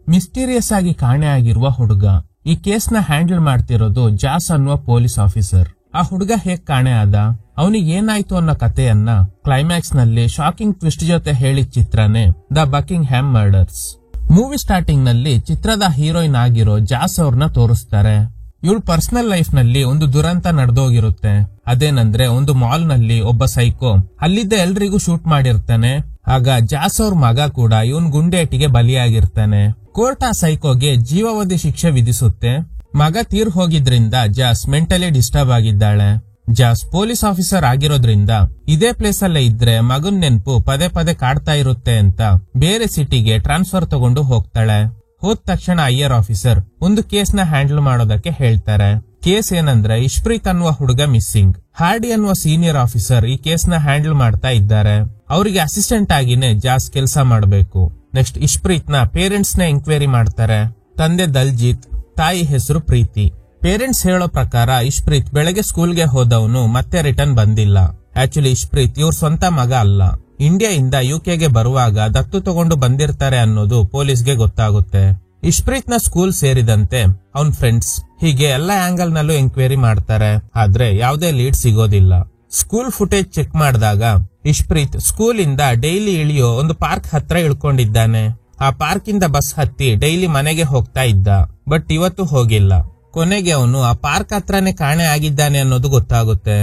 Mysterious ಆಗಿ ಕಾಣೆ ಆಗಿರುವ ಹುಡುಗ. ಈ ಕೇಸ್ನ ಹ್ಯಾಂಡಲ್ ಮಾಡ್ತಿರೋದು ಜಾಸ್ ಅನ್ನುವ ಪೊಲೀಸ್ ಆಫೀಸರ್. ಆ ಹುಡುಗ ಹೇಗ್ ಕಾಣೆ ಆದ, ಅವನಿಗೆ ಏನಾಯ್ತು ಅನ್ನೋ ಕಥೆಯನ್ನ ಕ್ಲೈಮ್ಯಾಕ್ಸ್ ನಲ್ಲಿ ಶಾಕಿಂಗ್ ಟ್ವಿಸ್ಟ್ ಜೊತೆ ಹೇಳಿದ ಚಿತ್ರನೇ the Buckingham murders. Movie starting ನಲ್ಲಿ ಚಿತ್ರದ ಹೀರೋಯಿನ್ ಆಗಿರೋ ಜಾಸ್ ಅವ್ರನ್ನ ತೋರಿಸ್ತಾರೆ. ಇವಳು ಪರ್ಸನಲ್ ಲೈಫ್ ನಲ್ಲಿ ಒಂದು ದುರಂತ ನಡೆದೋಗಿರುತ್ತೆ. ಅದೇನಂದ್ರೆ ಒಂದು ಮಾಲ್ ನಲ್ಲಿ ಒಬ್ಬ ಸೈಕೋ ಅಲ್ಲಿದ್ದ ಎಲ್ರಿಗೂ ಶೂಟ್ ಮಾಡಿರ್ತಾನೆ. ಆಗ ಜಾಸ್ ಅವ್ರ ಮಗ ಕೂಡ ಇವನ್ ಗುಂಡೇಟಿಗೆ ಬಲಿಯಾಗಿರ್ತಾನೆ. ಕೋರ್ಟ್ ಆ ಸೈಕೋಗೆ ಜೀವಾವಧಿ ಶಿಕ್ಷೆ ವಿಧಿಸುತ್ತೆ. ಮಗ ತೀರ್ ಹೋಗಿದ್ರಿಂದ ಜಾಸ್ ಮೆಂಟಲಿ ಡಿಸ್ಟರ್ಬ್ ಆಗಿದ್ದಾಳೆ. ಜಾಸ್ ಪೊಲೀಸ್ ಆಫೀಸರ್ ಆಗಿರೋದ್ರಿಂದ ಇದೇ ಪ್ಲೇಸ್ ಅಲ್ಲೇ ಇದ್ರೆ ಮಗನ್ ನೆನ್ಪು ಪದೇ ಪದೇ ಕಾಡ್ತಾ ಇರುತ್ತೆ ಅಂತ ಬೇರೆ ಸಿಟಿಗೆ ಟ್ರಾನ್ಸ್ಫರ್ ತಗೊಂಡು ಹೋಗ್ತಾಳೆ. ಹೋದ ತಕ್ಷಣ ಐಆರ್ ಆಫೀಸರ್ ಒಂದು ಕೇಸ್ ನ ಹ್ಯಾಂಡಲ್ ಮಾಡೋದಕ್ಕೆ ಹೇಳ್ತಾರೆ. ಕೇಸ್ ಏನಂದ್ರೆ ಇಶ್ಪ್ರೀತ್ ಅನ್ನುವ ಹುಡುಗ ಮಿಸ್ಸಿಂಗ್. ಹಾರ್ಡಿ ಅನ್ನುವ ಸೀನಿಯರ್ ಆಫೀಸರ್ ಈ ಕೇಸ್ ನ ಹ್ಯಾಂಡಲ್ ಮಾಡ್ತಾ ಇದ್ದಾರೆ. ಅವರಿಗೆ ಅಸಿಸ್ಟೆಂಟ್ ಆಗಿನೇ ಜಾಸ್ ಕೆಲಸ ಮಾಡಬೇಕು. ನೆಕ್ಸ್ಟ್ ಇಶ್ಪ್ರೀತ್ ನ ಪೇರೆಂಟ್ಸ್ ನ ಎಂಕ್ವೈರಿ ಮಾಡ್ತಾರೆ. ತಂದೆ ದಲ್ಜಿತ್, ತಾಯಿ ಹೆಸರು ಪ್ರೀತಿ. ಪೇರೆಂಟ್ಸ್ ಹೇಳೋ ಪ್ರಕಾರ ಇಶ್ಪ್ರೀತ್ ಬೆಳಗ್ಗೆ ಸ್ಕೂಲ್ಗೆ ಹೋದವನು ಮತ್ತೆ ರಿಟರ್ನ್ ಬಂದಿಲ್ಲ. ಆಕ್ಚುಲಿ ಇಶ್ಪ್ರೀತ್ ಇವ್ರ ಸ್ವಂತ ಮಗ ಅಲ್ಲ. ಇಂಡಿಯಾ ಇಂದ ಯುಕೆಗೆ ಬರುವಾಗ ದತ್ತು ತಗೊಂಡು ಬಂದಿರ್ತಾರೆ ಅನ್ನೋದು ಪೊಲೀಸ್ಗೆ ಗೊತ್ತಾಗುತ್ತೆ. ಇಶ್ಪ್ರೀತ್ ನ ಸ್ಕೂಲ್ ಸೇರಿದಂತೆ ಅವನ್ ಫ್ರೆಂಡ್ಸ್ ಹೀಗೆ ಎಲ್ಲ ಆಂಗಲ್ ನಲ್ಲೂ ಎಂಕ್ವೈರಿ ಮಾಡ್ತಾರೆ. ಆದ್ರೆ ಯಾವುದೇ ಲೀಡ್ ಸಿಗೋದಿಲ್ಲ. ಸ್ಕೂಲ್ ಫುಟೇಜ್ ಚೆಕ್ ಮಾಡಿದಾಗ ಇಶ್ಪ್ರೀತ್ ಸ್ಕೂಲ್ ಇಂದ ಡೈಲಿ ಇಳಿಯೋ ಒಂದು ಪಾರ್ಕ್ ಹತ್ರ ಇಳ್ಕೊಂಡಿದ್ದಾನೆ. ಆ ಪಾರ್ಕ್ ಇಂದ ಬಸ್ ಹತ್ತಿ ಡೈಲಿ ಮನೆಗೆ ಹೋಗ್ತಾ ಇದ್ದ. ಬಟ್ ಇವತ್ತು ಹೋಗಿಲ್ಲ. ಕೊನೆಗೆ ಅವನು ಆ ಪಾರ್ಕ್ ಹತ್ರನೇ ಕಾಣೆ ಆಗಿದ್ದಾನೆ ಅನ್ನೋದು ಗೊತ್ತಾಗುತ್ತೆ.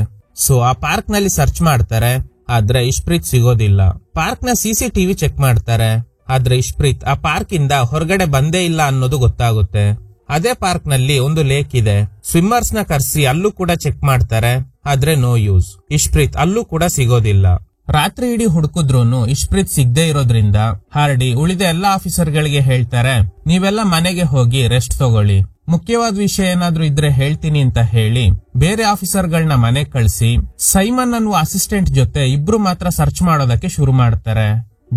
ಸೊ ಆ ಪಾರ್ಕ್ ನಲ್ಲಿ ಸರ್ಚ್ ಮಾಡ್ತಾರೆ. ಆದ್ರೆ ಇಶ್ಪ್ರೀತ್ ಸಿಗೋದಿಲ್ಲ. ಪಾರ್ಕ್ ನ ಸಿಸಿಟಿವಿ ಚೆಕ್ ಮಾಡ್ತಾರೆ. ಆದ್ರೆ ಇಶ್ಪ್ರೀತ್ ಆ ಪಾರ್ಕ್ ಇಂದ ಹೊರಗಡೆ ಬಂದೇ ಇಲ್ಲ ಅನ್ನೋದು ಗೊತ್ತಾಗುತ್ತೆ. ಅದೇ ಪಾರ್ಕ್ ನಲ್ಲಿ ಒಂದು ಲೇಕ್ ಇದೆ. ಸ್ವಿಮ್ಮರ್ಸ್ ನ ಕರ್ಸಿ ಅಲ್ಲೂ ಕೂಡ ಚೆಕ್ ಮಾಡ್ತಾರೆ. ಆದ್ರೆ ನೋ ಯೂಸ್. ಇಶ್ಪ್ರೀತ್ ಅಲ್ಲೂ ಕೂಡ ಸಿಗೋದಿಲ್ಲ. ರಾತ್ರಿ ಇಡೀ ಹುಡುಕಿದ್ರೂನು ಇಶ್ಪ್ರೀತ್ ಸಿಗದೆ ಇರೋದ್ರಿಂದ ಹಾರ್ಡಿ ಉಳಿದ ಎಲ್ಲಾ ಆಫೀಸರ್ ಗಳಿಗೆ ಹೇಳ್ತಾರೆ, ನೀವೆಲ್ಲ ಮನೆಗೆ ಹೋಗಿ ರೆಸ್ಟ್ ತಗೊಳ್ಳಿ, ಮುಖ್ಯವಾದ ವಿಷಯ ಏನಾದ್ರೂ ಇದ್ರೆ ಹೇಳ್ತೀನಿ ಅಂತ ಹೇಳಿ ಬೇರೆ ಆಫೀಸರ್ ಗಳನ್ನ ಮನೆ ಕಳಿಸಿ ಸೈಮನ್ ಅನ್ನುವ ಅಸಿಸ್ಟೆಂಟ್ ಜೊತೆ ಇಬ್ರು ಮಾತ್ರ ಸರ್ಚ್ ಮಾಡೋದಕ್ಕೆ ಶುರು ಮಾಡ್ತಾರೆ.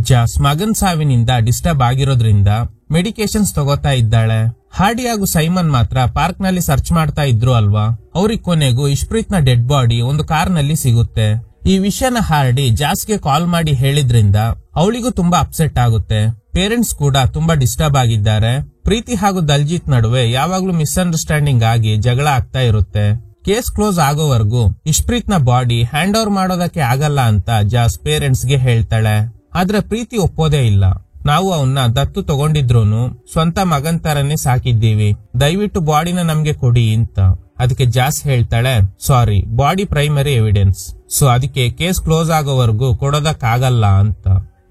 ಜಾಸ್ ಮಗನ್ ಸಾವಿನಿಂದ ಡಿಸ್ಟರ್ಬ್ ಆಗಿರೋದ್ರಿಂದ ಮೆಡಿಕೇಶನ್ಸ್ ತಗೋತಾ ಇದ್ದಾಳೆ. ಹಾರ್ಡಿ ಹಾಗೂ ಸೈಮನ್ ಮಾತ್ರ ಪಾರ್ಕ್ ನಲ್ಲಿ ಸರ್ಚ್ ಮಾಡ್ತಾ ಇದ್ರು ಅಲ್ವಾ. ಅವ್ರಿಗೆ ಕೊನೆಗೂ ಇಶ್ಪ್ರೀತ್ ನ ಡೆಡ್ ಬಾಡಿ ಒಂದು ಕಾರ್ ನಲ್ಲಿ ಸಿಗುತ್ತೆ. ಈ ವಿಷಯನ ಹಾರ್ಡಿ ಜಾಸ್ಗೆ ಕಾಲ್ ಮಾಡಿ ಹೇಳಿದ್ರಿಂದ ಅವಳಿಗೂ ತುಂಬಾ ಅಪ್ಸೆಟ್ ಆಗುತ್ತೆ. ಪೇರೆಂಟ್ಸ್ ಕೂಡ ತುಂಬಾ ಡಿಸ್ಟರ್ಬ್ ಆಗಿದ್ದಾರೆ. ಪ್ರೀತಿ ಹಾಗೂ ದಲ್ಜಿತ್ ನಡುವೆ ಯಾವಾಗ್ಲೂ ಮಿಸ್ಅಂಡರ್ಸ್ಟ್ಯಾಂಡಿಂಗ್ ಆಗಿ ಜಗಳ ಆಗ್ತಾ ಇರುತ್ತೆ. ಕೇಸ್ ಕ್ಲೋಸ್ ಆಗೋವರೆಗೂ ಇಶ್ಪ್ರೀತ್ ನ ಬಾಡಿ ಹ್ಯಾಂಡ್ ಓವರ್ ಮಾಡೋದಕ್ಕೆ ಆಗಲ್ಲ ಅಂತ ಜಾಸ್ ಪೇರೆಂಟ್ಸ್ ಗೆ ಹೇಳ್ತಾಳೆ. ಆದ್ರೆ ಪ್ರೀತಿ ಒಪ್ಪೋದೇ ಇಲ್ಲ. ನಾವು ಅವನ್ನ ದತ್ತು ತಗೊಂಡಿದ್ರೂನು ಸ್ವಂತ ಮಗನ್ ತರನೇ ಸಾಕಿದ್ದೀವಿ, ದಯವಿಟ್ಟು ಬಾಡಿನ ನಮ್ಗೆ ಕೊಡಿ ಅಂತ. ಅದಕ್ಕೆ ಜಾಸ್ ಹೇಳ್ತಾಳೆ, ಸಾರಿ, ಬಾಡಿ ಪ್ರೈಮರಿ ಎವಿಡೆನ್ಸ್, ಸೊ ಅದಕ್ಕೆ ಕೇಸ್ ಕ್ಲೋಸ್ ಆಗೋವರೆಗೂ ಕೊಡೋದಕ್ಕಾಗಲ್ಲ ಅಂತ.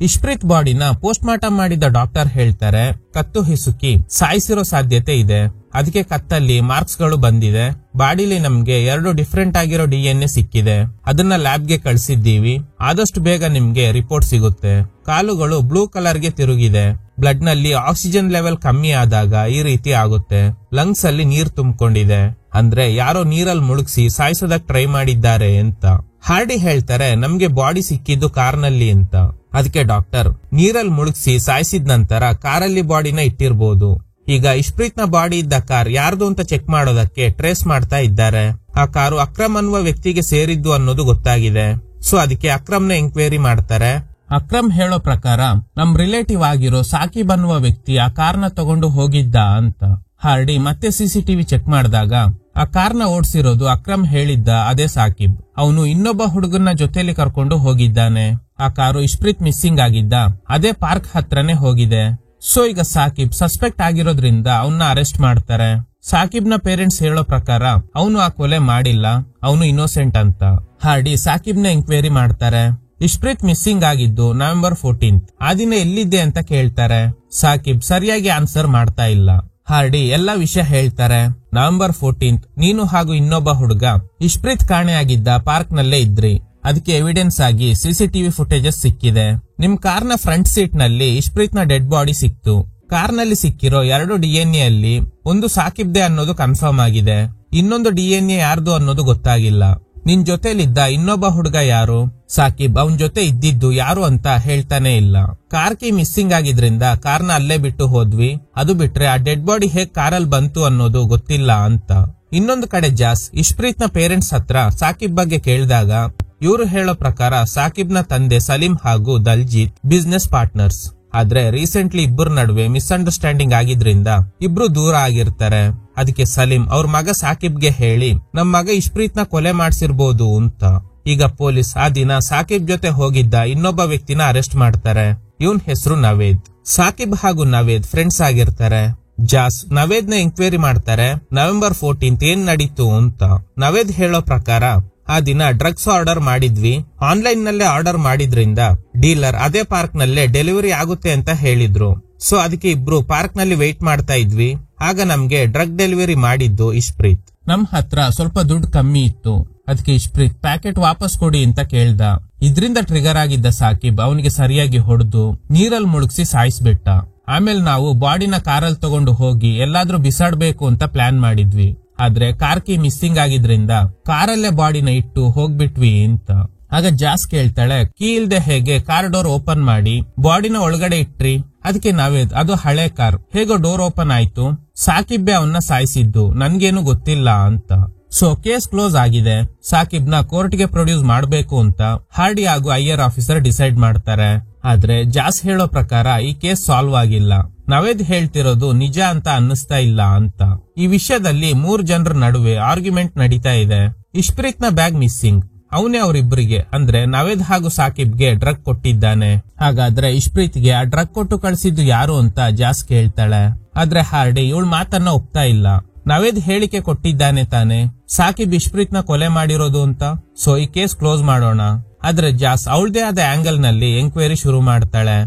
ಇಶ್ಪ್ರೀತ್ ಬಾಡಿನ ಪೋಸ್ಟ್ ಮಾರ್ಟಮ್ ಮಾಡಿದ ಡಾಕ್ಟರ್ ಹೇಳ್ತಾರೆ, ಕತ್ತು ಹಿಸುಕಿ ಸಾಯಿಸಿರೋ ಸಾಧ್ಯತೆ ಇದೆ. ಅದಕ್ಕೆ ಕತ್ತಲ್ಲಿ ಮಾರ್ಕ್ಸ್ ಗಳು ಬಂದಿದೆ. ಬಾಡಿಲಿ ನಮ್ಗೆ 2 ಡಿಫ್ರೆಂಟ್ ಆಗಿರೋ DNA ಸಿಕ್ಕಿದೆ. ಅದನ್ನ ಲ್ಯಾಬ್ಗೆ ಕಳ್ಸಿದ್ದೀವಿ. ಆದಷ್ಟು ಬೇಗ ನಿಮ್ಗೆ ರಿಪೋರ್ಟ್ ಸಿಗುತ್ತೆ. ಕಾಲುಗಳು ಬ್ಲೂ ಕಲರ್ ಗೆ ತಿರುಗಿದೆ. ಬ್ಲಡ್ ನಲ್ಲಿ ಆಕ್ಸಿಜನ್ ಲೆವೆಲ್ ಕಮ್ಮಿ ಆದಾಗ ಈ ರೀತಿ ಆಗುತ್ತೆ. ಲಂಗ್ಸ್ ಅಲ್ಲಿ ನೀರ್ ತುಂಬಿಕೊಂಡಿದೆ. ಅಂದ್ರೆ ಯಾರೋ ನೀರಲ್ಲಿ ಮುಳುಗಿಸಿ ಸಾಯಿಸೋದಕ್ ಟ್ರೈ ಮಾಡಿದ್ದಾರೆ ಅಂತ. ಹಾರ್ಡಿ ಹೇಳ್ತಾರೆ, ನಮ್ಗೆ ಬಾಡಿ ಸಿಕ್ಕಿದ್ದು ಕಾರ್ನಲ್ಲಿ ಅಂತ. ಅದಕ್ಕೆ ಡಾಕ್ಟರ್, ನೀರಲ್ಲಿ ಮುಳುಗಿಸಿ ಸಾಯಿಸಿದ ನಂತರ ಕಾರಲ್ಲಿ ಬಾಡಿನ ಇಟ್ಟಿರ್ಬೋದು. ಈಗ ಇಶ್ಪ್ರೀತ್ ನ ಬಾಡಿ ಇದ್ದ ಕಾರ್ ಯಾರ್ದು ಅಂತ ಚೆಕ್ ಮಾಡೋದಕ್ಕೆ ಟ್ರೇಸ್ ಮಾಡ್ತಾ ಇದ್ದಾರೆ. ಆ ಕಾರು ಅಕ್ರಮ್ ಅನ್ನುವ ವ್ಯಕ್ತಿಗೆ ಸೇರಿದ್ದು ಅನ್ನೋದು ಗೊತ್ತಾಗಿದೆ. ಸೊ ಅದಕ್ಕೆ ಅಕ್ರಮ್ನ ಎಂಕ್ವೈರಿ ಮಾಡ್ತಾರೆ. ಅಕ್ರಮ್ ಹೇಳೋ ಪ್ರಕಾರ ನಮ್ ರಿಲೇಟಿವ್ ಆಗಿರೋ ಸಾಕಿಬ್ ಅನ್ನುವ ವ್ಯಕ್ತಿ ಆ ಕಾರ್ನ ತಗೊಂಡು ಹೋಗಿದ್ದ ಅಂತ. ಹಾರ್ಡಿ ಮತ್ತೆ ಸಿಸಿಟಿವಿ ಚೆಕ್ ಮಾಡಿದಾಗ ಆ ಕಾರ್ನ ಓಡಿಸಿರೋದು ಅಕ್ರಮ್ ಹೇಳಿದ್ದ ಅದೇ ಸಾಕಿಬ್. ಅವನು ಇನ್ನೊಬ್ಬ ಹುಡುಗನ ಜೊತೆಲಿ ಕರ್ಕೊಂಡು ಹೋಗಿದ್ದಾನೆ. ಆ ಕಾರು ಇಶ್ಪ್ರೀತ್ ಮಿಸ್ಸಿಂಗ್ ಆಗಿದ್ದ ಅದೇ ಪಾರ್ಕ್ ಹತ್ರನೇ ಹೋಗಿದೆ. ಸೊ ಈಗ ಸಾಕಿಬ್ ಸಸ್ಪೆಕ್ಟ್ ಆಗಿರೋದ್ರಿಂದ ಅವನ್ನ ಅರೆಸ್ಟ್ ಮಾಡ್ತಾರೆ. ಸಾಕಿಬ್ ನ ಪೇರೆಂಟ್ಸ್ ಹೇಳೋ ಪ್ರಕಾರ ಅವನು ಆ ಕೊಲೆ ಮಾಡಿಲ್ಲ, ಅವನು ಇನ್ನೋಸೆಂಟ್ ಅಂತ. ಹಾರ್ಡಿ ಸಾಕಿಬ್ ನ ಎಂಕ್ವೈರಿ ಮಾಡ್ತಾರೆ. ಇಶ್ಪ್ರೀತ್ ಮಿಸ್ಸಿಂಗ್ ಆಗಿದ್ದು November 14th. ಆ ದಿನ ಎಲ್ಲಿದ್ದೆ ಅಂತ ಕೇಳ್ತಾರೆ. ಸಾಕಿಬ್ ಸರಿಯಾಗಿ ಆನ್ಸರ್ ಮಾಡ್ತಾ ಇಲ್ಲ. ಹಾರ್ಡಿ ಎಲ್ಲಾ ವಿಷಯ ಹೇಳ್ತಾರೆ. November 14th ನೀನು ಹಾಗೂ ಇನ್ನೊಬ್ಬ ಹುಡುಗ ಇಶ್ಪ್ರೀತ್ ಕಾಣೆಯಾಗಿದ್ದ ಪಾರ್ಕ್ ನಲ್ಲೇ ಇದ್ರಿ. ಅದಕ್ಕೆ ಎವಿಡೆನ್ಸ್ ಆಗಿ ಸಿಸಿಟಿವಿ ಫುಟೇಜಸ್ ಸಿಕ್ಕಿದೆ. ನಿಮ್ ಕಾರ್ನ ಫ್ರಂಟ್ ಸೀಟ್ ನಲ್ಲಿ ಇಶ್ಪ್ರೀತ್ ನ ಡೆಡ್ ಬಾಡಿ ಸಿಕ್ತು. ಕಾರ್ನಲ್ಲಿ ಸಿಕ್ಕಿರೋ 2 DNA ಅಲ್ಲಿ ಒಂದು ಸಾಕಿಬ್ದೆ ಅನ್ನೋದು ಕನ್ಫರ್ಮ್ ಆಗಿದೆ. ಇನ್ನೊಂದು DNA ಯಾರ್ದು ಅನ್ನೋದು ಗೊತ್ತಾಗಿಲ್ಲ. ನಿನ್ ಜೊತೆಲಿದ್ದ ಇನ್ನೊಬ್ಬ ಹುಡುಗ ಯಾರು? ಸಾಕಿಬ್ ಅವನ್ ಜೊತೆ ಇದ್ದಿದ್ದು ಯಾರು ಅಂತ ಹೇಳ್ತಾನೆ ಇಲ್ಲ. ಕಾರ್ ಕೀ ಮಿಸ್ಸಿಂಗ್ ಆಗಿದ್ರಿಂದ ಕಾರ್ನ ಅಲ್ಲೇ ಬಿಟ್ಟು ಹೋದ್ವಿ. ಅದು ಬಿಟ್ರೆ ಆ ಡೆಡ್ ಬಾಡಿ ಹೇಗ್ ಕಾರಲ್ಲಿ ಬಂತು ಅನ್ನೋದು ಗೊತ್ತಿಲ್ಲ ಅಂತ. ಇನ್ನೊಂದು ಕಡೆ ಜಾಸ್ ಇಶ್ಪ್ರೀತ್ ನ ಪೇರೆಂಟ್ಸ್ ಹತ್ರ ಸಾಕಿಬ್ ಬಗ್ಗೆ ಕೇಳಿದಾಗ ಇವರು ಹೇಳೋ ಪ್ರಕಾರ ಸಾಕಿಬ್ ನ ತಂದೆ ಸಲೀಂ ಹಾಗೂ ದಲ್ಜಿತ್ ಬಿಸ್ನೆಸ್ ಪಾರ್ಟ್ನರ್ಸ್. ಆದ್ರೆ ರೀಸೆಂಟ್ಲಿ ಇಬ್ಬರ ನಡುವೆ ಮಿಸ್ಅಂಡರ್ಸ್ಟ್ಯಾಂಡಿಂಗ್ ಆಗಿದ್ರಿಂದ ಇಬ್ರು ದೂರ ಆಗಿರ್ತಾರೆ. ಅದಕ್ಕೆ ಸಲೀಂ ಅವ್ರ ಮಗ ಸಾಕಿಬ್ಗೆ ಹೇಳಿ ನಮ್ ಮಗ ಇಶ್ಪ್ರೀತ್ನ ಕೊಲೆ ಮಾಡ್ಸಿರ್ಬೋದು ಅಂತ. ಈಗ ಪೊಲೀಸ್ ಆ ದಿನ ಸಾಕಿಬ್ ಜೊತೆ ಹೋಗಿದ್ದ ಇನ್ನೊಬ್ಬ ವ್ಯಕ್ತಿನ ಅರೆಸ್ಟ್ ಮಾಡ್ತಾರೆ. ಇವನ್ ಹೆಸರು ನವೇದ್. ಸಾಕಿಬ್ ಹಾಗೂ ನವೇದ್ ಫ್ರೆಂಡ್ಸ್ ಆಗಿರ್ತಾರೆ. ಜಾಸ್ ನವೇದ್ನ ಎಂಕ್ವೈರಿ ಮಾಡ್ತಾರೆ. November 14th ಏನ್ ನಡೀತು ಅಂತ. ನವೇದ್ ಹೇಳೋ ಪ್ರಕಾರ ಆ ದಿನ ಡ್ರಗ್ಸ್ ಆರ್ಡರ್ ಮಾಡಿದ್ವಿ, ಆನ್ಲೈನ್ ನಲ್ಲೇ ಆರ್ಡರ್ ಮಾಡಿದ್ರಿಂದ ಡೀಲರ್ ಅದೇ ಪಾರ್ಕ್ ನಲ್ಲೇ ಡೆಲಿವರಿ ಆಗುತ್ತೆ ಅಂತ ಹೇಳಿದ್ರು. ಸೊ ಅದಕ್ಕೆ ಇಬ್ರು ಪಾರ್ಕ್ ನಲ್ಲಿ ವೇಟ್ ಮಾಡ್ತಾ ಇದ್ವಿ. ಆಗ ನಮ್ಗೆ ಡ್ರಗ್ ಡೆಲಿವರಿ ಮಾಡಿದ್ದು ಇಶ್ಪ್ರೀತ್. ನಮ್ ಹತ್ರ ಸ್ವಲ್ಪ ದುಡ್ಡು ಕಮ್ಮಿ ಇತ್ತು. ಅದಕ್ಕೆ ಇಶ್ಪ್ರೀತ್ ಪ್ಯಾಕೆಟ್ ವಾಪಸ್ ಕೊಡಿ ಅಂತ ಕೇಳ್ದ. ಇದ್ರಿಂದ ಟ್ರಿಗರ್ ಆಗಿದ್ದ ಸಾಕಿಬ್ ಅವನಿಗೆ ಸರಿಯಾಗಿ ಹೊಡೆದು ನೀರಲ್ಲಿ ಮುಳುಗಿಸಿ ಸಾಯಿಸ್ಬಿಟ್ಟ. ಆಮೇಲೆ ನಾವು ಬಾಡಿನ ಕಾರಲ್ಲಿ ತಗೊಂಡು ಹೋಗಿ ಎಲ್ಲಾದ್ರೂ ಬಿಸಾಡ್ಬೇಕು ಅಂತ ಪ್ಲಾನ್ ಮಾಡಿದ್ವಿ. ಆದ್ರೆ ಕಾರ್ ಕೀ ಮಿಸ್ಸಿಂಗ್ ಆಗಿದ್ರಿಂದ ಕಾರಲ್ಲೇ ಬಾಡಿನ ಇಟ್ಟು ಹೋಗ್ಬಿಟ್ವಿ ಅಂತ. ಆಗ ಜಾಸ್ ಕೇಳ್ತಾಳೆ, ಕೀ ಇಲ್ದೆ ಹೇಗೆ ಕಾರ್ ಡೋರ್ ಓಪನ್ ಮಾಡಿ ಬಾಡಿನ ಒಳಗಡೆ ಇಟ್ರಿ? ಅದಕ್ಕೆ ನವೇದ್, ಅದು ಹಳೆ ಕಾರ್, ಹೇಗೋ ಡೋರ್ ಓಪನ್ ಆಯ್ತು, ಸಾಕಿಬ್ಬೆ ಅವನ್ನ ಸಾಯಿಸಿದ್ದು, ನನ್ಗೇನು ಗೊತ್ತಿಲ್ಲ ಅಂತ. ಸೊ ಕೇಸ್ ಕ್ಲೋಸ್ ಆಗಿದೆ. ಸಾಕಿಬ್ನ ಕೋರ್ಟ್ಗೆ ಪ್ರೊಡ್ಯೂಸ್ ಮಾಡಬೇಕು ಅಂತ ಹಾರ್ಡಿ ಹಾಗೂ ಐಆರ್ ಆಫೀಸರ್ ಡಿಸೈಡ್ ಮಾಡ್ತಾರೆ. ಆದ್ರೆ ಜಾಸ್ ಹೇಳೋ ಪ್ರಕಾರ ಈ ಕೇಸ್ ಸಾಲ್ವ್ ಆಗಿಲ್ಲ. ನವೇದ್ ಹೇಳ್ತಿರೋದು ನಿಜ ಅಂತ ಅನ್ನಿಸ್ತಾ ಇಲ್ಲ ಅಂತ. ಈ ವಿಷಯದಲ್ಲಿ 3 ಜನರ ನಡುವೆ ಆರ್ಗ್ಯುಮೆಂಟ್ ನಡೀತಾ ಇದೆ. ಇಶ್ಪ್ರೀತ್ ನ ಬ್ಯಾಗ್ ಮಿಸ್ಸಿಂಗ್. ಅವನೇ ಅವರಿಬ್ಬರಿಗೆ ಅಂದ್ರೆ ನವೇದ್ ಹಾಗೂ ಸಾಕಿಬ್ಗೆ ಡ್ರಗ್ ಕೊಟ್ಟಿದ್ದಾನೆ. ಹಾಗಾದ್ರೆ ಇಶ್ಪ್ರೀತ್ಗೆ ಆ ಡ್ರಗ್ ಕೊಟ್ಟು ಕಳಿಸಿದ್ದು ಯಾರು ಅಂತ ಜಾಸ್ ಕೇಳ್ತಾಳೆ. ಆದ್ರೆ ಹಾರ್ಡಿ ಇವಳ ಮಾತನ್ನ ಒಪ್ತಾ ಇಲ್ಲ. ನವೇದ್ ಹೇಳಿಕೆ ಕೊಟ್ಟಿದ್ದಾನೆ ತಾನೆ ಸಾಕಿಬ್ ಇಶ್ಪ್ರೀತ್ ನ ಕೊಲೆ ಮಾಡಿರೋದು ಅಂತ. ಸೊ ಈ ಕೇಸ್ ಕ್ಲೋಸ್ ಮಾಡೋಣ. ಆದ್ರೆ ಜಾಸ್ ಅವಳದೇ ಆದ ಆಂಗಲ್ ನಲ್ಲಿ ಎಂಕ್ವೈರಿ ಶುರು ಮಾಡ್ತಾಳೆ.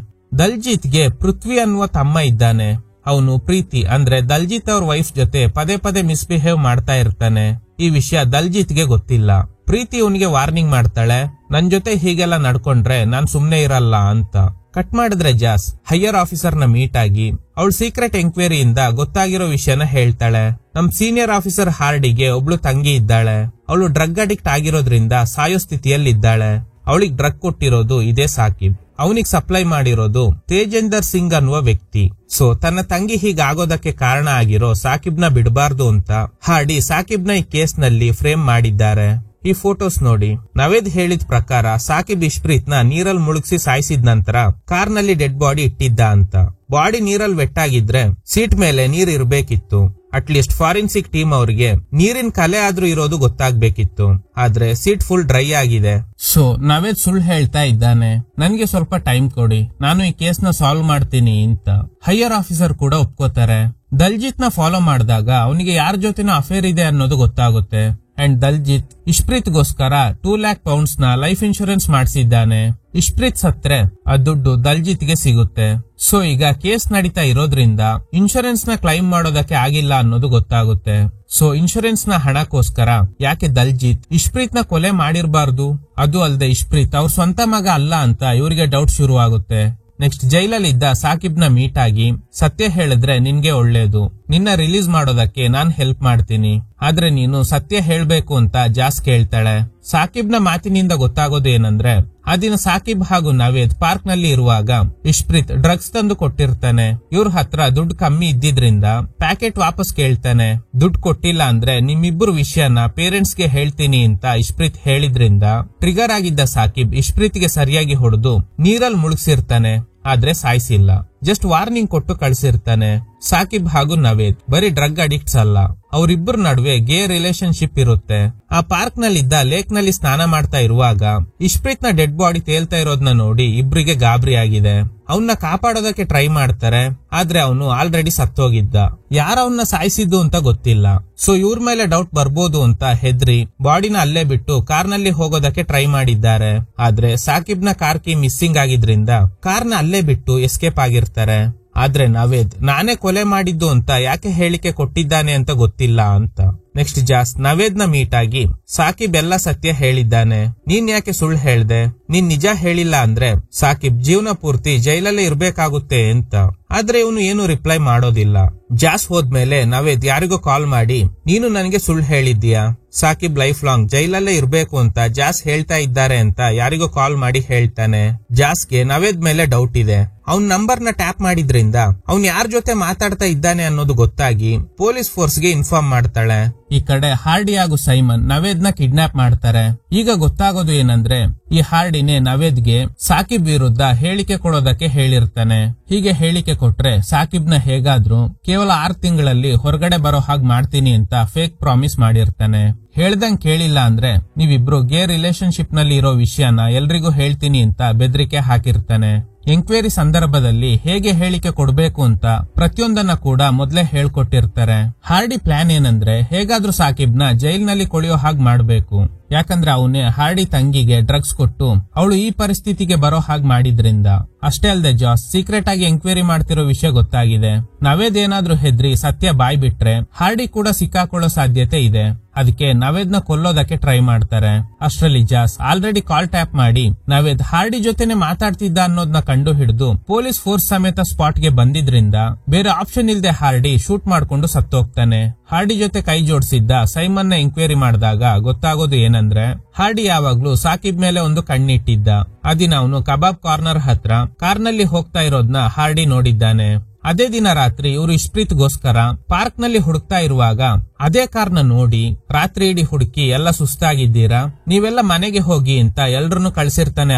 ದಲ್ಜಿತ್ಗೆ ಪೃಥ್ವಿ ಅನ್ನುವ ತಮ್ಮ ಇದ್ದಾನೆ. ಅವನು ಪ್ರೀತಿ ಅಂದ್ರೆ ದಲ್ಜಿತ್ ಅವ್ರ ವೈಫ್ ಜೊತೆ ಪದೇ ಪದೇ ಮಿಸ್ಬಿಹೇವ್ ಮಾಡ್ತಾ ಇರ್ತಾನೆ. ಈ ವಿಷಯ ದಲ್ಜಿತ್ಗೆ ಗೊತ್ತಿಲ್ಲ. ಪ್ರೀತಿ ಅವನಿಗೆ ವಾರ್ನಿಂಗ್ ಮಾಡ್ತಾಳೆ, ನನ್ ಜೊತೆ ಹೀಗೆಲ್ಲ ನಡ್ಕೊಂಡ್ರೆ ನಾನ್ ಸುಮ್ನೆ ಇರಲ್ಲ ಅಂತ. ಕಟ್ ಮಾಡಿದ್ರೆ ಜಾಸ್ ಹೈಯರ್ ಆಫೀಸರ್ ನ ಮೀಟ್ ಆಗಿ ಅವಳ ಸೀಕ್ರೆಟ್ ಎಂಕ್ವೈರಿಯಿಂದ ಗೊತ್ತಾಗಿರೋ ವಿಷಯನ ಹೇಳ್ತಾಳೆ. ನಮ್ ಸೀನಿಯರ್ ಆಫೀಸರ್ ಹಾರ್ಡಿಗೆ ಒಬ್ಳು ತಂಗಿ ಇದ್ದಾಳೆ. ಅವಳು ಡ್ರಗ್ ಅಡಿಕ್ಟ್ ಆಗಿರೋದ್ರಿಂದ ಸಾಯೋ ಸ್ಥಿತಿಯಲ್ಲಿದ್ದಾಳೆ. ಅವಳಿಗೆ ಡ್ರಗ್ ಕೊಟ್ಟಿರೋದು ಇದೇ ಸಾಕಿಬ್. ಅವನಿಗೆ ಸಪ್ಲೈ ಮಾಡಿರೋದು ತೇಜೇಂದರ್ ಸಿಂಗ್ ಅನ್ನುವ ವ್ಯಕ್ತಿ. ಸೊ ತನ್ನ ತಂಗಿ ಹೀಗಾಗೋದಕ್ಕೆ ಕಾರಣ ಆಗಿರೋ ಸಾಕಿಬ್ನ ಬಿಡಬಾರ್ದು ಅಂತ ಹಾರ್ಡಿ ಸಾಕಿಬ್ನ ಈ ಕೇಸ್ ನಲ್ಲಿ ಫ್ರೇಮ್ ಮಾಡಿದ್ದಾರೆ. ಈ ಫೋಟೋಸ್ ನೋಡಿ. ನವೇದ್ ಹೇಳಿದ ಪ್ರಕಾರ ಸಾಕಿಬ್ ಇಶ್ಪ್ರೀತ್ ನ ನೀರಲ್ಲಿ ಮುಳುಗಿಸಿ ಸಾಯಿಸಿದ ನಂತರ ಕಾರ್ ನಲ್ಲಿ ಡೆಡ್ ಬಾಡಿ ಇಟ್ಟಿದ್ದ ಅಂತ. ಬಾಡಿ ನೀರಲ್ಲಿ ವೆಟ್ಟಾಗಿದ್ರೆ ಸೀಟ್ ಮೇಲೆ ನೀರ್ ಇರ್ಬೇಕಿತ್ತು. ಅಟ್ಲೀಸ್ಟ್ ಫಾರೆನ್ಸಿಕ್ ಟೀಮ್ ಅವ್ರಿಗೆ ನೀರಿನ ಕಲೆ ಆದ್ರೂ ಇರೋದು ಗೊತ್ತಾಗ್ಬೇಕಿತ್ತು. ಆದ್ರೆ ಸೀಟ್ ಫುಲ್ ಡ್ರೈ ಆಗಿದೆ. ಸೊ ನವೇದ್ ಸುಳ್ಳು ಹೇಳ್ತಾ ಇದ್ದಾನೆ. ನನ್ಗೆ ಸ್ವಲ್ಪ ಟೈಮ್ ಕೊಡಿ, ನಾನು ಈ ಕೇಸ್ ನ ಸಾಲ್ವ್ ಮಾಡ್ತೀನಿ ಅಂತ. ಹೈಯರ್ ಆಫೀಸರ್ ಕೂಡ ಒಪ್ಕೋತಾರೆ. ದಲ್ಜಿತ್ ನ ಫಾಲೋ ಮಾಡಿದಾಗ ಅವನಿಗೆ ಯಾರ ಜೊತೆನೋ ಅಫೇರ್ ಇದೆ ಅನ್ನೋದು ಗೊತ್ತಾಗುತ್ತೆ. ಅಂಡ್ ದಲ್ಜಿತ್ ಇಶ್ಪ್ರೀತ್ಗೋಸ್ಕರ 2 lakh pounds ನ ಲೈಫ್ ಇನ್ಶೂರೆನ್ಸ್ ಮಾಡಿಸಿದ್ದಾನೆ. ಇಶ್ಪ್ರೀತ್ ಸತ್ರೆ ಆ ದುಡ್ಡು ದಲ್ಜಿತ್ಗೆ ಸಿಗುತ್ತೆ. ಸೊ ಈಗ ಕೇಸ್ ನಡೀತಾ ಇರೋದ್ರಿಂದ ಇನ್ಶೂರೆನ್ಸ್ ನ ಕ್ಲೈಮ್ ಮಾಡೋದಕ್ಕೆ ಆಗಿಲ್ಲ ಅನ್ನೋದು ಗೊತ್ತಾಗುತ್ತೆ. ಸೊ ಇನ್ಶೂರೆನ್ಸ್ ನ ಹಣಕ್ಕೋಸ್ಕರ ಯಾಕೆ ದಲ್ಜಿತ್ ಇಶ್ಪ್ರೀತ್ ನ ಕೊಲೆ ಮಾಡಿರಬಾರ್ದು? ಅದು ಅಲ್ಲದೆ ಇಶ್ಪ್ರೀತ್ ಅವ್ರ ಸ್ವಂತ ಮಗ ಅಲ್ಲ ಅಂತ ಇವರಿಗೆ ಡೌಟ್ ಶುರು ಆಗುತ್ತೆ. ನೆಕ್ಸ್ಟ್ ಜೈಲಲ್ಲಿ ಇದ್ದ ಸಾಕಿಬ್ನ ಮೀಟ್ ಆಗಿ ಸತ್ಯ ಹೇಳಿದ್ರೆ ನಿನ್ಗೆ ಒಳ್ಳೇದು, ನಿನ್ನ ರಿಲೀಸ್ ಮಾಡೋದಕ್ಕೆ ನಾನ್ ಹೆಲ್ಪ್ ಮಾಡ್ತೀನಿ, ಆದ್ರೆ ನೀನು ಸತ್ಯ ಹೇಳ್ಬೇಕು ಅಂತ ಜಾಸ್ ಕೇಳ್ತಾಳೆ. ಸಾಕಿಬ್ನ ಮಾತಿನಿಂದ ಗೊತ್ತಾಗೋದು ಏನಂದ್ರೆ ಆ ದಿನ ಸಾಕಿಬ್ ಹಾಗೂ ನವೇದ್ ಪಾರ್ಕ್ ನಲ್ಲಿ ಇರುವಾಗ ಇಶ್ಪ್ರೀತ್ ಡ್ರಗ್ಸ್ ತಂದು ಕೊಟ್ಟಿರ್ತಾನೆ. ಇವ್ರ ಹತ್ರ ದುಡ್ಡು ಕಮ್ಮಿ ಇದ್ದಿದ್ರಿಂದ ಪ್ಯಾಕೆಟ್ ವಾಪಸ್ ಕೇಳ್ತಾನೆ. ದುಡ್ಡು ಕೊಟ್ಟಿಲ್ಲ ಅಂದ್ರೆ ನಿಮ್ಮಿಬ್ಬರು ವಿಷಯನ ಪೇರೆಂಟ್ಸ್ ಗೆ ಹೇಳ್ತೀನಿ ಅಂತ ಇಶ್ಪ್ರೀತ್ ಹೇಳಿದ್ರಿಂದ ಟ್ರಿಗರ್ ಆಗಿದ್ದ ಸಾಕಿಬ್ ಇಶ್ಪ್ರೀತ್ಗೆ ಸರಿಯಾಗಿ ಹೊಡೆದು ನೀರಲ್ಲಿ ಮುಳುಗಿಸಿರ್ತಾನೆ. ಆದ್ರೆ ಸಾಯಿಸಿಲ್ಲ, ಜಸ್ಟ್ ವಾರ್ನಿಂಗ್ ಕೊಟ್ಟು ಕಳ್ಸಿರ್ತಾನೆ. ಸಾಕಿಬ್ ಹಾಗೂ ನವೇದ್ ಬರೀ ಡ್ರಗ್ ಅಡಿಕ್ಟ್ಸ್ ಅಲ್ಲ, ಅವರಿಬ್ಬರ ನಡುವೆ ಗೇ ರಿಲೇಶನ್ಶಿಪ್ ಇರುತ್ತೆ. ಆ ಪಾರ್ಕ್ ನಲ್ಲಿದ್ದ ಲೇಕ್ ನಲ್ಲಿ ಸ್ನಾನ ಮಾಡ್ತಾ ಇರುವಾಗ ಇಶ್ಪ್ರೀತ್ ನ ಡೆಡ್ ಬಾಡಿ ತೇಲ್ತಾ ಇರೋದನ್ನ ನೋಡಿ ಇಬ್ರಿಗೆ ಗಾಬರಿ ಆಗಿದೆ. ಅವನ್ನ ಕಾಪಾಡೋದಕ್ಕೆ ಟ್ರೈ ಮಾಡ್ತಾರೆ, ಆದ್ರೆ ಅವನು ಆಲ್ರೆಡಿ ಸತ್ತೋಗಿದ್ದ. ಯಾರ ಅವನ್ನ ಸಾಯಿಸಿದ್ದು ಅಂತ ಗೊತ್ತಿಲ್ಲ. ಸೊ ಇವ್ರ ಮೇಲೆ ಡೌಟ್ ಬರ್ಬೋದು ಅಂತ ಹೆದ್ರಿ ಬಾಡಿನ ಅಲ್ಲೇ ಬಿಟ್ಟು ಕಾರ್ನಲ್ಲಿ ಹೋಗೋದಕ್ಕೆ ಟ್ರೈ ಮಾಡಿದ್ದಾರೆ. ಆದ್ರೆ ಸಾಕಿಬ್ನ ಕಾರ್ ಕೀ ಮಿಸ್ಸಿಂಗ್ ಆಗಿದ್ರಿಂದ ಕಾರ್ನ ಅಲ್ಲೇ ಬಿಟ್ಟು ಎಸ್ಕೇಪ್ ಆಗಿರ್ತಾರೆ. ಆದ್ರೆ ನವೇದ್ ನಾನೇ ಕೊಲೆ ಮಾಡಿದ್ದು ಅಂತ ಯಾಕೆ ಹೇಳಿಕೆ ಕೊಟ್ಟಿದ್ದಾನೆ ಅಂತ ಗೊತ್ತಿಲ್ಲ ಅಂತ. ನೆಕ್ಸ್ಟ್ ಜಾಸ್ ನವೇದ್ ನ ಮೀಟ್ ಆಗಿ ಸಾಕಿಬ್ ಎಲ್ಲ ಸತ್ಯ ಹೇಳಿದ್ದಾನೆ, ನೀನ್ ಯಾಕೆ ಸುಳ್ಳು ಹೇಳ್ದೆ? ನೀನ್ ನಿಜ ಹೇಳಿಲ್ಲ ಅಂದ್ರೆ ಸಾಕಿಬ್ ಜೀವನ ಪೂರ್ತಿ ಜೈಲಲ್ಲೇ ಇರ್ಬೇಕಾಗುತ್ತೆ ಅಂತ. ಆದ್ರೆ ಇವನು ಏನು ರಿಪ್ಲೈ ಮಾಡೋದಿಲ್ಲ. ಜಾಸ್ ಹೋದ್ಮೇಲೆ ನವೇದ್ ಯಾರಿಗೋ ಕಾಲ್ ಮಾಡಿ ನೀನು ನನಗೆ ಸುಳ್ಳು ಹೇಳಿದ್ದೀಯಾ, ಸಾಕಿಬ್ ಲೈಫ್ ಲಾಂಗ್ ಜೈಲಲ್ಲೇ ಇರ್ಬೇಕು ಅಂತ ಜಾಸ್ ಹೇಳ್ತಾ ಇದ್ದಾರೆ ಅಂತ ಯಾರಿಗೋ ಕಾಲ್ ಮಾಡಿ ಹೇಳ್ತಾನೆ. ಜಾಸ್ಗೆ ನವೇದ್ ಮೇಲೆ ಡೌಟ್ ಇದೆ. ಅವ್ನ್ ನಂಬರ್ ನ ಟ್ಯಾಪ್ ಮಾಡಿದ್ರಿಂದ ಅವ್ನ್ ಯಾರ ಜೊತೆ ಮಾತಾಡ್ತಾ ಇದ್ದಾನೆ ಅನ್ನೋದು ಗೊತ್ತಾಗಿ ಪೊಲೀಸ್ ಫೋರ್ಸ್ ಗೆ ಇನ್ಫಾರ್ಮ್ ಮಾಡ್ತಾಳೆ. ಈ ಕಡೆ ಹಾರ್ಡಿ ಹಾಗೂ ಸೈಮನ್ ನವೇದ್ ನ ಕಿಡ್ನಾಪ್ ಮಾಡ್ತಾರೆ. ಈಗ ಗೊತ್ತಾಗೋದು ಏನಂದ್ರೆ ಈ ಹಾರ್ಡಿನೇ ನವೇದ್ಗೆ ಸಾಕಿಬ್ ವಿರುದ್ಧ ಹೇಳಿಕೆ ಕೊಡೋದಕ್ಕೆ ಹೇಳಿರ್ತಾನೆ. ಹೀಗೆ ಹೇಳಿಕೆ ಕೊಟ್ರೆ ಸಾಕಿಬ್ ನ ಹೇಗಾದ್ರೂ ಕೇವಲ 6 ತಿಂಗಳಲ್ಲಿ ಹೊರಗಡೆ ಬರೋ ಹಾಗೆ ಮಾಡ್ತೀನಿ ಅಂತ ಫೇಕ್ ಪ್ರಾಮಿಸ್ ಮಾಡಿರ್ತಾನೆ. ಹೇಳ್ದಂಗ್ ಕೇಳಿಲ್ಲ ಅಂದ್ರೆ ನೀವಿಬ್ರು ಗೇ ರಿಲೇಶನ್ಶಿಪ್ ನಲ್ಲಿ ಇರೋ ವಿಷಯನ ಎಲ್ರಿಗೂ ಹೇಳ್ತೀನಿ ಅಂತ ಬೆದರಿಕೆ ಹಾಕಿರ್ತಾನೆ. ಎಂಕ್ವೈರಿ ಸಂದರ್ಭದಲ್ಲಿ ಹೇಗೆ ಹೇಳಿಕೆ ಕೊಡ್ಬೇಕು ಅಂತ ಪ್ರತಿಯೊಂದನ್ನ ಕೂಡ ಮೊದಲೇ ಹೇಳ್ಕೊಟ್ಟಿರ್ತಾರೆ. ಹಾರ್ಡಿ ಪ್ಲಾನ್ ಏನಂದ್ರೆ ಹೇಗಾದ್ರೂ ಸಾಕಿಬ್ನ ಜೈಲ್ನಲ್ಲಿ ಕೊಳೆಯೋ ಹಾಗೆ ಮಾಡ್ಬೇಕು. ಯಾಕಂದ್ರೆ ಅವನೇ ಹಾರ್ಡಿ ತಂಗಿಗೆ ಡ್ರಗ್ಸ್ ಕೊಟ್ಟು ಅವಳು ಈ ಪರಿಸ್ಥಿತಿಗೆ ಬರೋ ಹಾಗೆ ಮಾಡಿದ್ರಿಂದ. ಅಷ್ಟೇ ಅಲ್ಲದೆ ಜಾಸ್ ಸೀಕ್ರೆಟ್ ಆಗಿ ಎಂಕ್ವೈರಿ ಮಾಡ್ತಿರೋ ವಿಷಯ ಗೊತ್ತಾಗಿದೆ. ನವೇದೇನಾದ್ರೂ ಹೆದ್ರಿ ಸತ್ಯ ಬಾಯ್ ಬಿಟ್ರೆ ಹಾರ್ಡಿ ಕೂಡ ಸಿಕ್ಕಾಕೊಳ್ಳೋ ಸಾಧ್ಯತೆ ಇದೆ. ಅದಕ್ಕೆ ನವೇದ್ನ ಕೊಲ್ಲೋದಕ್ಕೆ ಟ್ರೈ ಮಾಡ್ತಾರೆ. ಅಷ್ಟರಲ್ಲಿ ಜಾಸ್ ಆಲ್ರೆಡಿ ಕಾಲ್ ಟ್ಯಾಪ್ ಮಾಡಿ ನವೇದ್ ಹಾರ್ಡಿ ಜೊತೆನೆ ಮಾತಾಡ್ತಿದ್ದ ಅನ್ನೋದನ್ನ ಕಂಡು ಹಿಡಿದು ಪೊಲೀಸ್ ಫೋರ್ಸ್ ಸಮೇತ ಸ್ಪಾಟ್ ಗೆ ಬಂದಿದ್ರಿಂದ ಬೇರೆ ಆಪ್ಷನ್ ಇಲ್ದೆ ಹಾರ್ಡಿ ಶೂಟ್ ಮಾಡ್ಕೊಂಡು ಸತ್ತೋಗ್ತಾನೆ. ಹಾರ್ಡಿ ಜೊತೆ ಕೈ ಜೋಡಿಸಿದ್ದ ಸೈಮನ್ ನ ಎಂಕ್ವೈರಿ ಮಾಡಿದಾಗ ಗೊತ್ತಾಗೋದು ಏನಂದ್ರೆ ಹಾರ್ಡಿ ಯಾವಾಗ್ಲೂ ಸಾಕಿಬ್ ಮೇಲೆ ಒಂದು ಕಣ್ಣಿಟ್ಟಿದ್ದ. ಆ ದಿನ ಅವನು ಕಬಾಬ್ ಕಾರ್ನರ್ ಹತ್ರ ಕಾರ್ನಲ್ಲಿ ಹೋಗ್ತಾ ಇರೋದ್ನ ಹಾರ್ಡಿ ನೋಡಿದ್ದಾನೆ. ಅದೇ ದಿನ ರಾತ್ರಿ ಇವರು ಇಷ್ಪ್ರೀತ್ಗೋಸ್ಕರ ಪಾರ್ಕ್ ನಲ್ಲಿ ಹುಡುಕ್ತಾ ಇರುವಾಗ ಅದೇ ಕಾರ್ನ ನೋಡಿ ರಾತ್ರಿ ಇಡೀ ಹುಡುಕಿ ಎಲ್ಲ ಸುಸ್ತಾಗಿದ್ದೀರಾ, ನೀವೆಲ್ಲ ಮನೆಗೆ ಹೋಗಿ ಅಂತ ಎಲ್ರನ್ನು ಕಳ್ಸಿರ್ತಾನೆ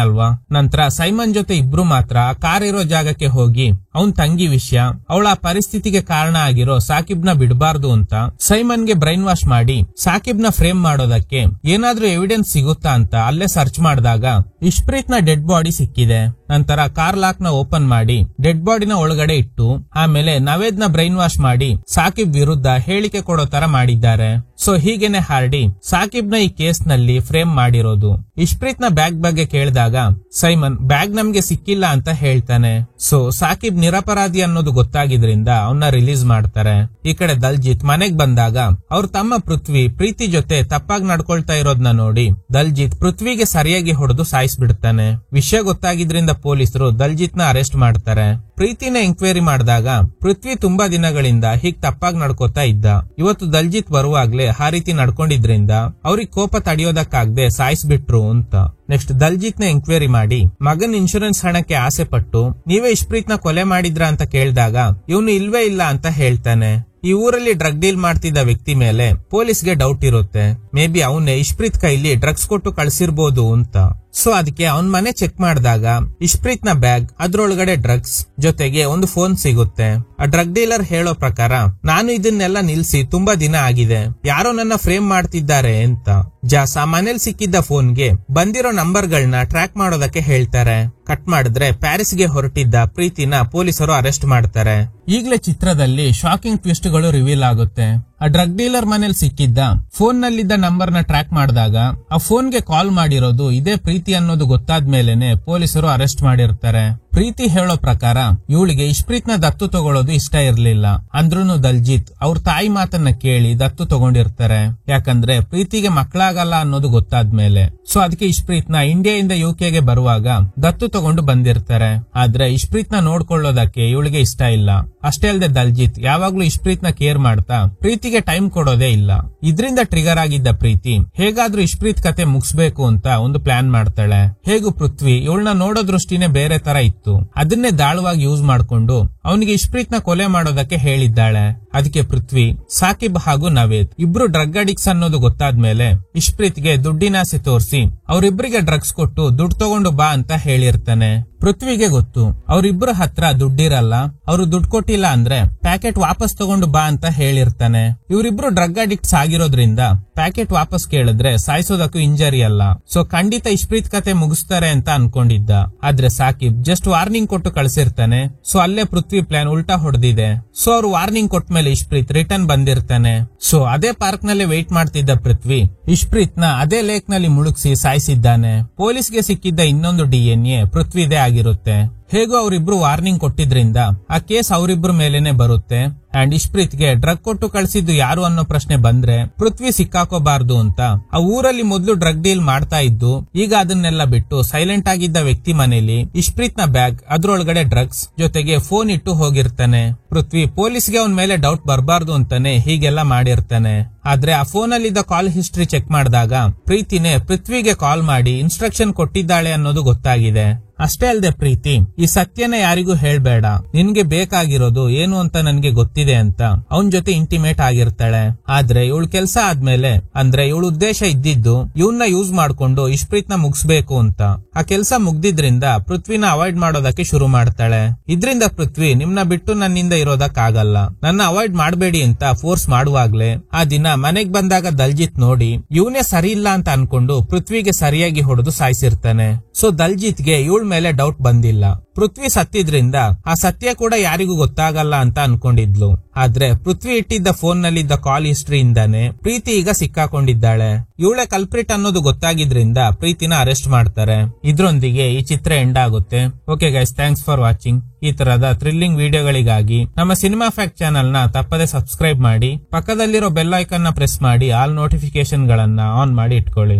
ಅಲ್ವಾ. ನಂತರ ಸೈಮನ್ ಜೊತೆ ಇಬ್ರು ಮಾತ್ರ ಕಾರ್ ಇರೋ ಜಾಗಕ್ಕೆ ಹೋಗಿ ಅವನ್ ತಂಗಿ ವಿಷಯ ಅವಳ ಪರಿಸ್ಥಿತಿಗೆ ಕಾರಣ ಆಗಿರೋ ಸಾಕಿಬ್ನ ಬಿಡಬಾರ್ದು ಅಂತ ಸೈಮನ್ಗೆ ಬ್ರೈನ್ ವಾಶ್ ಮಾಡಿ ಸಾಕಿಬ್ನ ಫ್ರೇಮ್ ಮಾಡೋದಕ್ಕೆ ಏನಾದ್ರೂ ಎವಿಡೆನ್ಸ್ ಸಿಗುತ್ತಾ ಅಂತ ಅಲ್ಲೇ ಸರ್ಚ್ ಮಾಡಿದಾಗ ಇಷ್ಪ್ರೀತ್ ನ ಡೆಡ್ ಬಾಡಿ ಸಿಕ್ಕಿದೆ. ನಂತರ ಕಾರ್ ಲಾಕ್ ನ ಓಪನ್ ಮಾಡಿ ಡೆಡ್ ಬಾಡಿನ ಒಳಗಡೆ ಇಟ್ಟು ಆಮೇಲೆ ನವೇದ್ ನ ಬ್ರೈನ್ ವಾಶ್ ಮಾಡಿ ಸಾಕಿಬ್ ವಿರುದ್ಧ ಹೇಳಿಕೆ ಕೊಡೋ ತರ ಮಾಡಿದ್ದಾರೆ. ಸೊ ಹೀಗೇನೆ ಹಾರ್ಡಿ ಸಾಕಿಬ್ ನ ಈ ಕೇಸ್ ನಲ್ಲಿ ಫ್ರೇಮ್ ಮಾಡಿರೋದು. ಇಷ್ಪ್ರೀತ್ ನ ಬ್ಯಾಗ್ ಬಗ್ಗೆ ಕೇಳಿದಾಗ ಸೈಮನ್ ಬ್ಯಾಗ್ ನಮ್ಗೆ ಸಿಕ್ಕಿಲ್ಲ ಅಂತ ಹೇಳ್ತಾನೆ. ಸೊ ಸಾಕಿಬ್ ನಿರಪರಾಧಿ ಅನ್ನೋದು ಗೊತ್ತಾಗಿದ್ರಿಂದ ಅವನ್ನ ರಿಲೀಸ್ ಮಾಡ್ತಾರೆ. ಈ ಕಡೆ ದಲ್ಜಿತ್ ಮನೆಗ್ ಬಂದಾಗ ಅವ್ರ ತಮ್ಮ ಪೃಥ್ವಿ ಪ್ರೀತಿ ಜೊತೆ ತಪ್ಪಾಗಿ ನಡ್ಕೊಳ್ತಾ ಇರೋದ್ನ ನೋಡಿ ದಲ್ಜಿತ್ ಪೃಥ್ವಿಗೆ ಸರಿಯಾಗಿ ಹೊಡೆದು ಸಾಯಿಸ್ಬಿಡ್ತಾನೆ. ವಿಷಯ ಗೊತ್ತಾಗಿದ್ರಿಂದ ಪೊಲೀಸರು ದಲ್ಜಿತ್ ನ ಅರೆಸ್ಟ್ ಮಾಡ್ತಾರೆ. ಪ್ರೀತಿನ ಎಂಕ್ವೈರಿ ಮಾಡಿದಾಗ ಪೃಥ್ವಿ ತುಂಬಾ ದಿನಗಳಿಂದ ಹೀಗ್ ತಪ್ಪಾಗಿ ನಡ್ಕೋತಾ ಇದ್ದ. ಇವತ್ತು ದಲ್ಜಿತ್ ಬರುವಾಗ್ಲೇ ಆ ರೀತಿ ನಡ್ಕೊಂಡಿದ್ರಿಂದ ಅವ್ರಿಗೆ ಕೋಪ ತಡೆಯೋದಕ್ಕಾಗದೆ ಸಾಯಿಸ್ಬಿಟ್ರು ಅಂತ. ನೆಕ್ಸ್ಟ್ ದಲ್ಜಿತ್ ನ ಎಂಕ್ವೈರಿ ಮಾಡಿ ಮಗನ್ ಇನ್ಶೂರೆನ್ಸ್ ಹಣಕ್ಕೆ ಆಸೆ ಪಟ್ಟು ನೀವೇ ಇಷ್ಪ್ರೀತ್ ನ ಕೊಲೆ ಮಾಡಿದ್ರ ಅಂತ ಕೇಳಿದಾಗ ಇವನು ಇಲ್ವೇ ಇಲ್ಲ ಅಂತ ಹೇಳ್ತಾನೆ. ಈ ಊರಲ್ಲಿ ಡ್ರಗ್ ಡೀಲ್ ಮಾಡ್ತಿದ್ದ ವ್ಯಕ್ತಿ ಮೇಲೆ ಪೊಲೀಸ್ಗೆ ಡೌಟ್ ಇರುತ್ತೆ. ಮೇ ಬಿ ಅವನೇ ಇಷ್ಪ್ರೀತ್ ಕೈಲಿ ಡ್ರಗ್ಸ್ ಕೊಟ್ಟು ಕಳ್ಸಿರ್ಬೋದು ಅಂತ. ಸೊ ಅದಕ್ಕೆ ಅವನ್ ಮನೆ ಚೆಕ್ ಮಾಡಿದಾಗ ಇಷ್ಪ್ರೀತ್ ನ ಬ್ಯಾಗ್ ಅದ್ರೊಳಗಡೆ ಡ್ರಗ್ಸ್ ಜೊತೆಗೆ ಒಂದು ಫೋನ್ ಸಿಗುತ್ತೆ. ಆ ಡ್ರಗ್ ಡೀಲರ್ ಹೇಳೋ ಪ್ರಕಾರ ನಾನು ಇದನ್ನೆಲ್ಲ ನಿಲ್ಸಿ ತುಂಬಾ ದಿನ ಆಗಿದೆ, ಯಾರೋ ನನ್ನ ಫ್ರೇಮ್ ಮಾಡ್ತಿದ್ದಾರೆ ಅಂತ. ಜಾಸ್ ಆ ಮನೇಲಿ ಸಿಕ್ಕಿದ್ದ ಫೋನ್ಗೆ ಬಂದಿರೋ ನಂಬರ್ ಗಳನ್ನ ಟ್ರ್ಯಾಕ್ ಮಾಡೋದಕ್ಕೆ ಹೇಳ್ತಾರೆ. ಕಟ್ ಮಾಡಿದ್ರೆ ಪ್ಯಾರಿಸ್ಗೆ ಹೊರಟಿದ್ದ ಪ್ರೀತಿನ ಪೊಲೀಸರು ಅರೆಸ್ಟ್ ಮಾಡ್ತಾರೆ. ಈಗಲೇ ಚಿತ್ರದಲ್ಲಿ ಶಾಕಿಂಗ್ ಟ್ವಿಸ್ಟ್ ಗಳು ರಿವೀಲ್ ಆಗುತ್ತೆ. ಆ ಡ್ರಗ್ ಡೀಲರ್ ಮನೇಲಿ ಸಿಕ್ಕಿದ್ದ ಫೋನ್ ನಲ್ಲಿದ್ದ ನಂಬರ್ ನ ಟ್ರ್ಯಾಕ್ ಮಾಡಿದಾಗ ಆ ಫೋನ್ಗೆ ಕಾಲ್ ಮಾಡಿರೋದು ಇದೇ ಪ್ರೀತಿ ಅನ್ನೋದು ಗೊತ್ತಾದ್ಮೇಲೆನೆ ಪೊಲೀಸರು ಅರೆಸ್ಟ್ ಮಾಡಿರ್ತಾರೆ. ಪ್ರೀತಿ ಹೇಳೋ ಪ್ರಕಾರ ಇವಳಿಗೆ ಇಷ್ಪ್ರೀತ್ ನ ದತ್ತು ತಗೊಳ್ಳೋದು ಇಷ್ಟ ಇರ್ಲಿಲ್ಲ. ಅಂದ್ರೂನು ದಲ್ಜಿತ್ ಅವ್ರ ತಾಯಿ ಮಾತನ್ನ ಕೇಳಿ ದತ್ತು ತಗೊಂಡಿರ್ತಾರೆ. ಯಾಕಂದ್ರೆ ಪ್ರೀತಿಗೆ ಮಕ್ಕಳಾಗಲ್ಲ ಅನ್ನೋದು ಗೊತ್ತಾದ್ಮೇಲೆ. ಸೊ ಅದಕ್ಕೆ ಇಷ್ಪ್ರೀತ್ ನ ಇಂಡಿಯಾದಿಂದ ಯುಕೆಗೆ ಬರುವಾಗ ದತ್ತು ತಗೊಂಡು ಬಂದಿರ್ತಾರೆ. ಆದ್ರೆ ಇಷ್ಪ್ರೀತ್ ನ ನೋಡ್ಕೊಳ್ಳೋದಕ್ಕೆ ಇವಳಿಗೆ ಇಷ್ಟ ಇಲ್ಲ. ಅಷ್ಟೇ ಅಲ್ಲದೆ ದಲ್ಜಿತ್ ಯಾವಾಗ್ಲೂ ಇಷ್ಪ್ರೀತ್ ನ ಕೇರ್ ಮಾಡ್ತಾ ಪ್ರೀತಿಗೆ ಟೈಮ್ ಕೊಡೋದೇ ಇಲ್ಲ. ಇದರಿಂದ ಟ್ರಿಗರ್ ಆಗಿದ್ದ ಪ್ರೀತಿ ಹೇಗಾದ್ರೂ ಇಷ್ಪ್ರೀತ್ ಕತೆ ಮುಗಿಸ್ಬೇಕು ಅಂತ ಒಂದು ಪ್ಲಾನ್ ಮಾಡ್ತಾಳೆ. ಹೇಗೂ ಪೃಥ್ವಿ ಇವಳನ್ನ ನೋಡೋ ದೃಷ್ಟಿನೇ ಬೇರೆ ತರ ಇತ್ತು. ಅದನ್ನೇ ದಾಳವಾಗಿ ಯೂಸ್ ಮಾಡ್ಕೊಂಡು ಅವನಿಗೆ ಇಷ್ಪ್ರೀತ್ ನ ಕೊಲೆ ಮಾಡೋದಕ್ಕೆ ಹೇಳಿದ್ದಾಳೆ. ಅದಕ್ಕೆ ಪೃಥ್ವಿ ಸಾಕಿಬ್ ಹಾಗೂ ನವೇದ್ ಇಬ್ರು ಡ್ರಗ್ ಅಡಿಕ್ಟ್ಸ್ ಅನ್ನೋದು ಗೊತ್ತಾದ್ಮೇಲೆ ಇಷ್ಪ್ರೀತ್ಗೆ ದುಡ್ಡಿನಾಸೆ ತೋರಿಸಿ ಅವರಿಬ್ಬರಿಗೆ ಡ್ರಗ್ಸ್ ಕೊಟ್ಟು ದುಡ್ಡು ತಗೊಂಡು ಬಾ ಅಂತ ಹೇಳಿರ್ತಾನೆ. ಪೃಥ್ವಿಗೆ ಗೊತ್ತು ಅವರಿಬ್ಬರ ಹತ್ರ ದುಡ್ಡಿರಲ್ಲ, ಅವರು ದುಡ್ಡು ಕೊಟ್ಟಿಲ್ಲ ಅಂದ್ರೆ ಪ್ಯಾಕೆಟ್ ವಾಪಸ್ ತಗೊಂಡು ಬಾ ಅಂತ ಹೇಳಿರ್ತಾನೆ. ಇವರಿಬ್ರು ಡ್ರಗ್ ಅಡಿಕ್ಟ್ಸ್ ಆಗಿರೋದ್ರಿಂದ ಪ್ಯಾಕೆಟ್ ವಾಪಸ್ ಕೇಳಿದ್ರೆ ಸಾಯಿಸೋದಕ್ಕೂ ಇಂಜರಿ ಅಲ್ಲ. ಸೊ ಖಂಡಿತ ಇಷ್ಪ್ರೀತ್ ಕತೆ ಮುಗಿಸ್ತಾರೆ ಅಂತ ಅನ್ಕೊಂಡಿದ್ದ. ಆದ್ರೆ ಸಾಕಿಬ್ ಜಸ್ಟ್ ವಾರ್ನಿಂಗ್ ಕೊಟ್ಟು ಕಳ್ಸಿರ್ತಾನೆ. ಸೊ ಅಲ್ಲೇ ಪೃಥ್ವಿ ಪ್ಲಾನ್ ಉಲ್ಟಾ ಹೊಡೆದಿದೆ. ಸೊ ಅವ್ರು ವಾರ್ನಿಂಗ್ ಕೊಟ್ಟ ಮೇಲೆ ಇಷ್ಪ್ರೀತ್ ರಿಟರ್ನ್ ಬಂದಿರ್ತಾನೆ. ಸೊ ಅದೇ ಪಾರ್ಕ್ ನಲ್ಲಿ ವೇಟ್ ಮಾಡ್ತಿದ್ದ ಪೃಥ್ವಿ ಇಷ್ಪ್ರೀತ್ ನ ಅದೇ ಲೇಕ್ ನಲ್ಲಿ ಮುಳುಗಿಸಿ ಸಾಯಿಸಿದ್ದಾನೆ. ಪೊಲೀಸ್ಗೆ ಸಿಕ್ಕಿದ್ದ ಇನ್ನೊಂದು DNA ಪೃಥ್ವಿದೇ ಆಗಿರುತ್ತೆ. ಹೇಗೂ ಅವರಿಬ್ರು ವಾರ್ನಿಂಗ್ ಕೊಟ್ಟಿದ್ರಿಂದ ಆ ಕೇಸ್ ಅವರಿಬ್ರು ಮೇಲೇನೆ ಬರುತ್ತೆ. ಅಂಡ್ ಇಶ್ಪ್ರೀತ್ಗೆ ಡ್ರಗ್ ಕೊಟ್ಟು ಕಳಿಸಿದ್ದು ಯಾರು ಅನ್ನೋ ಪ್ರಶ್ನೆ ಬಂದ್ರೆ ಪೃಥ್ವಿ ಸಿಕ್ಕಾಕೋಬಾರ್ದು ಅಂತ ಆ ಊರಲ್ಲಿ ಮೊದಲು ಡ್ರಗ್ ಡೀಲ್ ಮಾಡ್ತಾ ಇದ್ದು ಈಗ ಅದನ್ನೆಲ್ಲ ಬಿಟ್ಟು ಸೈಲೆಂಟ್ ಆಗಿದ್ದ ವ್ಯಕ್ತಿ ಮನೇಲಿ ಇಶ್ಪ್ರೀತ್ ನ ಬ್ಯಾಗ್, ಅದ್ರೊಳಗಡೆ ಡ್ರಗ್ಸ್ ಜೊತೆಗೆ ಫೋನ್ ಇಟ್ಟು ಹೋಗಿರ್ತಾನೆ. ಪೃಥ್ವಿ ಪೊಲೀಸ್ಗೆ ಅವನ ಮೇಲೆ ಡೌಟ್ ಬರಬಾರ್ದು ಅಂತಾನೆ ಹೀಗೆಲ್ಲ ಮಾಡಿರ್ತಾನೆ. ಆದ್ರೆ ಆ ಫೋನ್ ಅಲ್ಲಿದ್ದ ಕಾಲ್ ಹಿಸ್ಟ್ರಿ ಚೆಕ್ ಮಾಡಿದಾಗ ಪ್ರೀತಿನೇ ಪೃಥ್ವಿಗೆ ಕಾಲ್ ಮಾಡಿ ಇನ್ಸ್ಟ್ರಕ್ಷನ್ ಕೊಟ್ಟಿದ್ದಾಳೆ ಅನ್ನೋದು ಗೊತ್ತಾಗಿದೆ. ಅಷ್ಟೇ ಅಲ್ಲದೆ ಪ್ರೀತಿ ಈ ಸತ್ಯನ ಯಾರಿಗೂ ಹೇಳ್ಬೇಡ, ನಿನ್ಗೆ ಬೇಕಾಗಿರೋದು ಏನು ಅಂತ ನನ್ಗೆ ಗೊತ್ತಿದೆ ಅಂತ ಅವನ್ ಜೊತೆ ಇಂಟಿಮೇಟ್ ಆಗಿರ್ತಾಳೆ. ಆದ್ರೆ ಇವಳ ಕೆಲ್ಸ ಆದ್ಮೇಲೆ ಅಂದ್ರೆ ಇವಳ ಉದ್ದೇಶ ಇದ್ದಿದ್ದು ಇವನ್ನ ಯೂಸ್ ಮಾಡ್ಕೊಂಡು ಇಶ್ಪ್ರೀತ್ ನ ಮುಗಿಸ್ಬೇಕು ಅಂತ. ಆ ಕೆಲ್ಸ ಮುಗ್ದಿದ್ರಿಂದ ಪೃಥ್ವಿನ ಅವಾಯ್ಡ್ ಮಾಡೋದಕ್ಕೆ ಶುರು ಮಾಡ್ತಾಳೆ. ಇದ್ರಿಂದ ಪೃಥ್ವಿ ನಿಮ್ನ ಬಿಟ್ಟು ನನ್ನಿಂದ ಇರೋದಕ್ಕಾಗಲ್ಲ, ನನ್ನ ಅವಾಯ್ಡ್ ಮಾಡಬೇಡಿ ಅಂತ ಫೋರ್ಸ್ ಮಾಡುವಾಗ್ಲೇ ಆ ದಿನ ಮನೆಗ್ ಬಂದಾಗ ದಲ್ಜಿತ್ ನೋಡಿ ಇವನೇ ಸರಿ ಇಲ್ಲ ಅಂತ ಅನ್ಕೊಂಡು ಪೃಥ್ವಿಗೆ ಸರಿಯಾಗಿ ಹೊಡೆದು ಸಾಯಿಸಿರ್ತಾನೆ. ಸೊ ದಲ್ಜಿತ್ಗೆ ಇವಳ ಮೇಲೆ ಡೌಟ್ ಬಂದಿಲ್ಲ. ಪೃಥ್ವಿ ಸತ್ತಿದ್ರಿಂದ ಆ ಸತ್ಯ ಕೂಡ ಯಾರಿಗೂ ಗೊತ್ತಾಗಲ್ಲ ಅಂತ ಅನ್ಕೊಂಡಿದ್ಲು. ಆದ್ರೆ ಪೃಥ್ವಿ ಇಟ್ಟಿದ್ದ ಫೋನ್ ನಲ್ಲಿದ್ದ ಕಾಲ್ ಹಿಸ್ಟ್ರಿಯಿಂದಾನೆ ಪ್ರೀತಿ ಈಗ ಸಿಕ್ಕಾಕೊಂಡಿದ್ದಾಳೆ. ಇವಳೆ ಕಲ್ಪ್ರಿಟ್ ಅನ್ನೋದು ಗೊತ್ತಾಗಿದ್ರಿಂದ ಪ್ರೀತಿನ ಅರೆಸ್ಟ್ ಮಾಡ್ತಾರೆ. ಇದ್ರೊಂದಿಗೆ ಈ ಚಿತ್ರ ಎಂಡ್ ಆಗುತ್ತೆ. Okay guys, thanks for watching. ಈ ತರದ ಥ್ರಿಲ್ಲಿಂಗ್ ವಿಡಿಯೋಗಳಿಗಾಗಿ ನಮ್ಮ ಸಿನಿಮಾ ಫ್ಯಾಕ್ಟ್ ಚಾನೆಲ್ ನ ತಪ್ಪದೆ ಸಬ್ಸ್ಕ್ರೈಬ್ ಮಾಡಿ, ಪಕ್ಕದಲ್ಲಿರೋ ಬೆಲ್ ಐಕಾನ್ ನ ಪ್ರೆಸ್ ಮಾಡಿ ಆಲ್ ನೋಟಿಫಿಕೇಶನ್ ಗಳನ್ನ ಆನ್ ಮಾಡಿ ಇಟ್ಕೊಳ್ಳಿ.